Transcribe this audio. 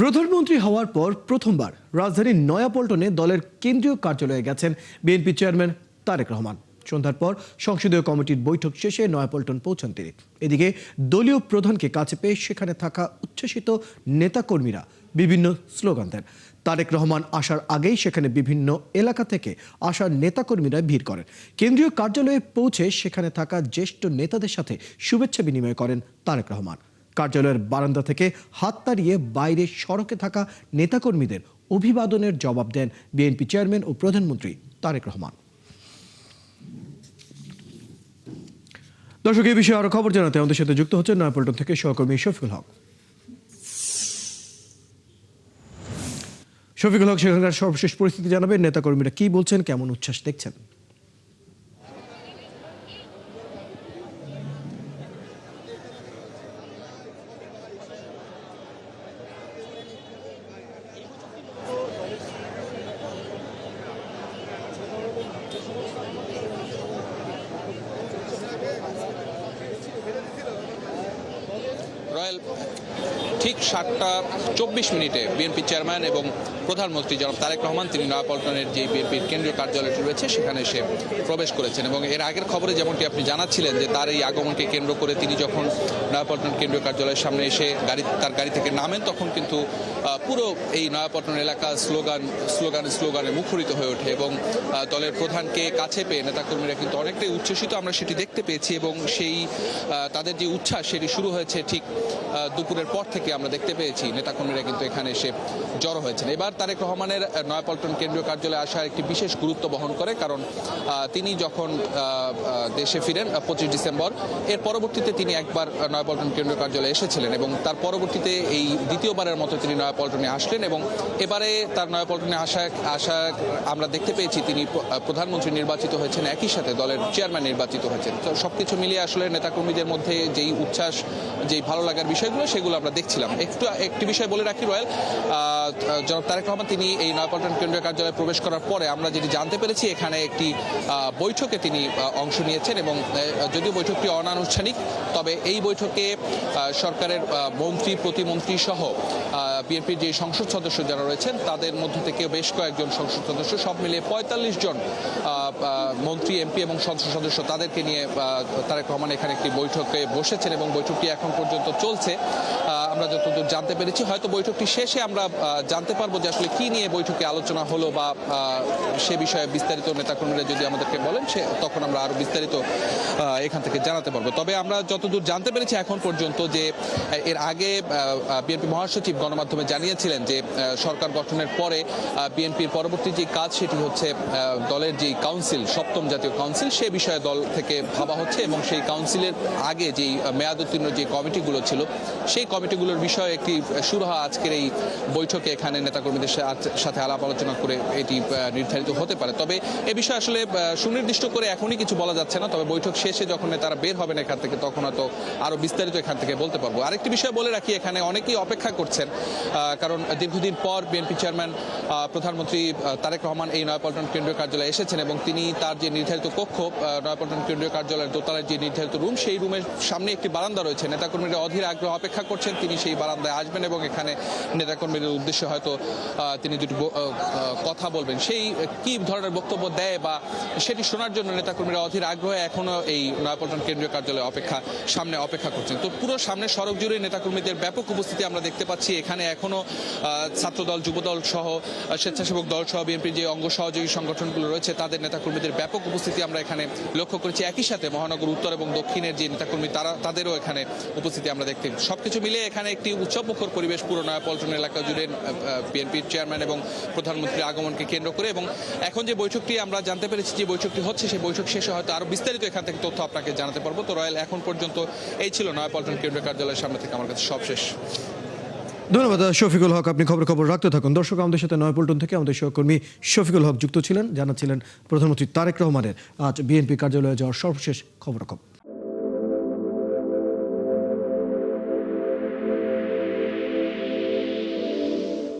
প্রধানমন্ত্রী হওয়ার পর প্রথমবার রাজধানীর নয়াপল্টনে দলের কেন্দ্রীয় কার্যালয়ে গেছেন বিএনপি চেয়ারম্যান তারেক রহমান। সন্ধ্যার পর সংসদীয় কমিটির বৈঠক শেষে নয়াপল্টন পৌঁছান তিনি। এদিকে দলীয় প্রধানকে কাছে পেয়ে সেখানে থাকা উচ্ছ্বসিত নেতাকর্মীরা বিভিন্ন স্লোগান দেন। তারেক রহমান আসার আগেই সেখানে বিভিন্ন এলাকা থেকে আসা নেতাকর্মীরা ভিড় করেন। কেন্দ্রীয় কার্যালয়ে পৌঁছে সেখানে থাকা জ্যেষ্ঠ নেতাদের সাথে শুভেচ্ছা বিনিময় করেন তারেক রহমান। কার্যালয়ের বারান্দা থেকে হাত তাড়িয়ে বাইরে সড়কে থাকা নেতাকর্মীদের অভিবাদনের জবাব দেন বিএনপি চেয়ারম্যান ও প্রধানমন্ত্রী তারেক রহমান। দর্শক, এই বিষয়ে আরো খবর জানাতে আমাদের সাথে যুক্ত হচ্ছেন নয়াপল্টন থেকে সহকর্মী শফিকুল হক। শফিকুল হক, সেখানকার সর্বশেষ পরিস্থিতি জানাবেন। নেতাকর্মীরা কি বলছেন, কেমন উচ্ছ্বাস দেখছেন? রয়্যাল ঠিক 7:24 বিএনপি চেয়ারম্যান এবং প্রধানমন্ত্রী জনাব তারেক রহমান তিনি নয়াপল্টনের যে বিএনপির কেন্দ্রীয় কার্যালয়টি রয়েছে সেখানে এসে প্রবেশ করেছেন। এবং এর আগের খবরে যেমনটি আপনি জানাচ্ছিলেন যে তার এই আগমনকে কেন্দ্র করে তিনি যখন নয়াপল্টন কেন্দ্রীয় কার্যালয়ের সামনে এসে তার গাড়ি থেকে নামেন তখন কিন্তু পুরো এই নয়াপল্টন এলাকা স্লোগানে মুখরিত হয়ে ওঠে এবং দলের প্রধানকে কাছে পেয়ে নেতাকর্মীরা কিন্তু অনেকটাই উচ্ছ্বসিত, আমরা সেটি দেখতে পেয়েছি। এবং সেই তাদের যে উচ্ছ্বাস সেটি শুরু হয়েছে ঠিক দুপুরের পর থেকে আমরা দেখতে পেয়েছি নেতাকর্মীরা কিন্তু এখানে এসে জড়ো হয়েছেন। এবার তারেক রহমানের নয়াপল্টন কেন্দ্রীয় কার্যালয়ে আসা একটি বিশেষ গুরুত্ব বহন করে, কারণ তিনি যখন দেশে ফিরেন 25 ডিসেম্বর, এর পরবর্তীতে তিনি একবার নয়াপল্টন কেন্দ্রীয় কার্যালয়ে এসেছিলেন এবং তার পরবর্তীতে এই দ্বিতীয়বারের মতো তিনি নয়াপল্টনে আসলেন। এবং এবারে তার নয়াপল্টনে আসা আমরা দেখতে পেয়েছি তিনি প্রধানমন্ত্রী নির্বাচিত হয়েছেন, একই সাথে দলের চেয়ারম্যান নির্বাচিত হয়েছেন। তো সবকিছু মিলিয়ে আসলে নেতাকর্মীদের মধ্যে যেই উচ্ছ্বাস, যেই ভালো লাগার বিষয়গুলো সেগুলো আমরা দেখছিলাম। একটি বিষয় বলে রাখি, রয়্যাল জনাব তারেক রহমান তিনি এই নয়াপল্টন কেন্দ্রীয় কার্যালয়ে প্রবেশ করার পরে আমরা যেটি জানতে পেরেছি এখানে একটি বৈঠকে তিনি অংশ নিয়েছেন। এবং যদিও বৈঠকটি অনানুষ্ঠানিক, তবে এই বৈঠকে সরকারের মন্ত্রী, প্রতিমন্ত্রী সহ বিএনপির যে সংসদ সদস্য যারা রয়েছেন তাদের মধ্যে থেকে বেশ কয়েকজন সংসদ সদস্য, সব মিলিয়ে 45 জন মন্ত্রী, এমপি এবং সংসদ সদস্য, তাদেরকে নিয়ে তারেক রহমান এখানে একটি বৈঠকে বসেছেন এবং বৈঠকটি এখন পর্যন্ত চলছে। আমরা যতদূর জানতে পেরেছি হয়তো বৈঠকটি শেষে আমরা জানতে পারবো যে আসলে কি নিয়ে বৈঠকে আলোচনা হলো বা সে বিষয়ে বিস্তারিত নেতাকর্মীরা যদি আমাদেরকে বলেন তখন আমরা আরো বিস্তারিত এখান থেকে জানাতে পারবো। তবে আমরা যতদূর জানতে পেরেছি এখন পর্যন্ত যে এর আগে বিএনপি মহাসচিব গণমাধ্যমে জানিয়েছিলেন যে সরকার গঠনের পরে বিএনপির পরবর্তী যে কাজ সেটি হচ্ছে দলের যে কাউন্সিল, সপ্তম জাতীয় কাউন্সিল, সে বিষয়ে দল থেকে ভাবা হচ্ছে এবং সেই কাউন্সিলের আগে যেই মেয়াদোত্তীর্ণ যে কমিটিগুলো ছিল সেই কমিটিগুলোর বিষয়ে একটি সুরাহা আজকের এই বৈঠকে এখানে নেতাকর্মীদের সাথে আলাপ আলোচনা করে এটি নির্ধারিত হতে পারে। তবে এ বিষয়ে আসলে সুনির্দিষ্ট করে এখনই কিছু বলা যাচ্ছে না, তবে বৈঠক শেষে যখন নেতারা বের হবেন এখান থেকে তখন হয়তো আরো বিস্তারিত এখান থেকে বলতে পারবো। আরেকটি বিষয় বলে রাখি, এখানে অনেকেই অপেক্ষা করছেন, কারণ দীর্ঘদিন পর বিএনপি চেয়ারম্যান প্রধানমন্ত্রী তারেক রহমান এই নয়াপল্টন কেন্দ্রীয় কার্যালয়ে এসেছেন এবং তিনি তার যে নির্ধারিত কক্ষ, নয়াপল্টন কেন্দ্রীয় কার্যালয়ের দোতলার যে নির্ধারিত রুম, সেই রুমের সামনে একটি বারান্দা রয়েছে। নেতাকর্মীরা অধীর আগ্রহ অপেক্ষা করছেন তিনি সেই বারান্দায় আসবেন এবং এখানে নেতাকর্মীদের উদ্দেশ্যে হয়তো তিনি দুটি কথা বলবেন। সেই কি ধরনের বক্তব্য দেয় বা সেটি শোনার জন্য নেতাকর্মীরা অধীর আগ্রহে এখনো এই নয়াপল্টন কেন্দ্রীয় কার্যালয়ে সামনে অপেক্ষা করছেন। তো পুরো সামনে সড়ক জুড়ে নেতাকর্মীদের ব্যাপক উপস্থিতি আমরা দেখতে পাচ্ছি। এখানে এখনো ছাত্রদল, যুবদল সহ স্বেচ্ছাসেবক দল সহ বিএনপির যে অঙ্গ সহযোগী সংগঠনগুলো রয়েছে তাদের নেতাকর্মীদের ব্যাপক উপস্থিতি আমরা এখানে লক্ষ্য করেছি। একই সাথে মহানগর উত্তর এবং দক্ষিণের যে নেতাকর্মী তাদেরও এখানে উপস্থিতি আমরা দেখতে। সবকিছু মিলিয়ে এখানে একটি উৎসবমুখর পরিবেশ পুরো নয়াপল্টন এলাকা জুড়ে বিএনপির চেয়ারম্যান এবং প্রধানমন্ত্রীর আগমনকে কেন্দ্র করে। এবং এখন যে বৈঠকটি আমরা জানতে পেরেছি যে বৈঠকটি হচ্ছে, সেই বৈঠক শেষে হয়তো আরো বিস্তারিত এখান থেকে তথ্য আপনাকে জানাতে পারবো। তো রয়্যাল, এখন পর্যন্ত এই ছিল নয়াপল্টন কেন্দ্রীয় কার্যালয়ের সামনে থেকে আমার কাছে সব শেষ। ধন্যবাদ শফিকুল হক, আপনি খবর রাখতে থাকুন। দর্শক, আমাদের সাথে নয়াপল্টন থেকে আমাদের সহকর্মী শফিকুল হক যুক্ত ছিলেন, জানাচ্ছিলেন প্রধানমন্ত্রী তারেক রহমানের আজ বিএনপি কার্যালয়ে যাওয়ার সর্বশেষ খবর।